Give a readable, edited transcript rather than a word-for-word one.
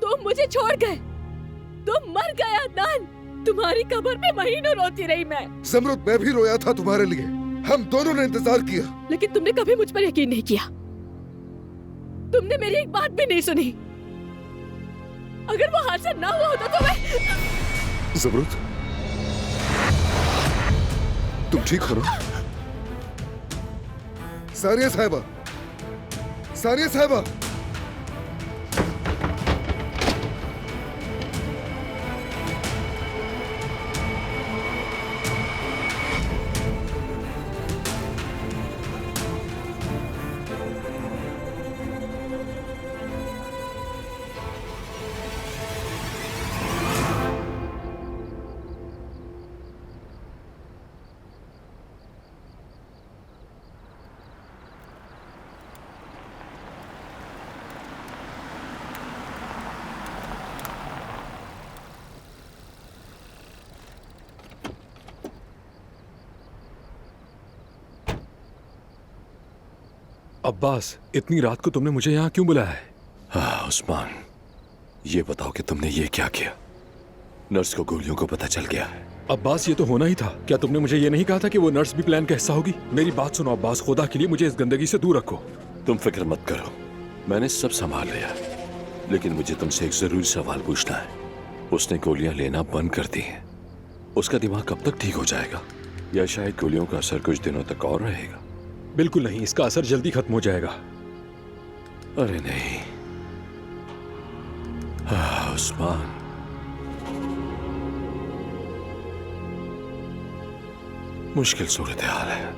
तुम मुझे छोड़ गए, तुम मर गए अदनान। तुम्हारी कब्र में महीनों रोती रही मैं। ज़मरुद, मैं भी रोया था तुम्हारे लिए। हम दोनों ने इंतजार किया, लेकिन तुमने कभी मुझ पर यकीन नहीं किया। तुमने मेरी एक बात भी नहीं सुनी। अगर वो हादसा ना हुआ होता तो मैं। ज़मरुद, तुम ठीक हो ना? सानिया साहिबा, सानिया साहिबा। अब्बास, इतनी रात को तुमने मुझे यहाँ क्यों बुलाया है? हाँ उस्मान, ये बताओ कि तुमने ये क्या किया? नर्स को गोलियों को पता चल गया है। अब्बास, ये तो होना ही था। क्या तुमने मुझे ये नहीं कहा था कि वो नर्स भी प्लान का हिस्सा होगी? मेरी बात सुनो अब्बास, खुदा के लिए मुझे इस गंदगी से दूर रखो। तुम फिक्र मत करो, मैंने सब संभाल लिया। लेकिन मुझे तुमसे एक जरूरी सवाल पूछना है। उसने गोलियां लेना बंद कर दी है, उसका दिमाग कब तक ठीक हो जाएगा? या शायद गोलियों का असर कुछ दिनों तक और रहेगा? बिल्कुल नहीं, इसका असर जल्दी खत्म हो जाएगा। अरे नहीं उस्मान, मुश्किल सूरत हाल है।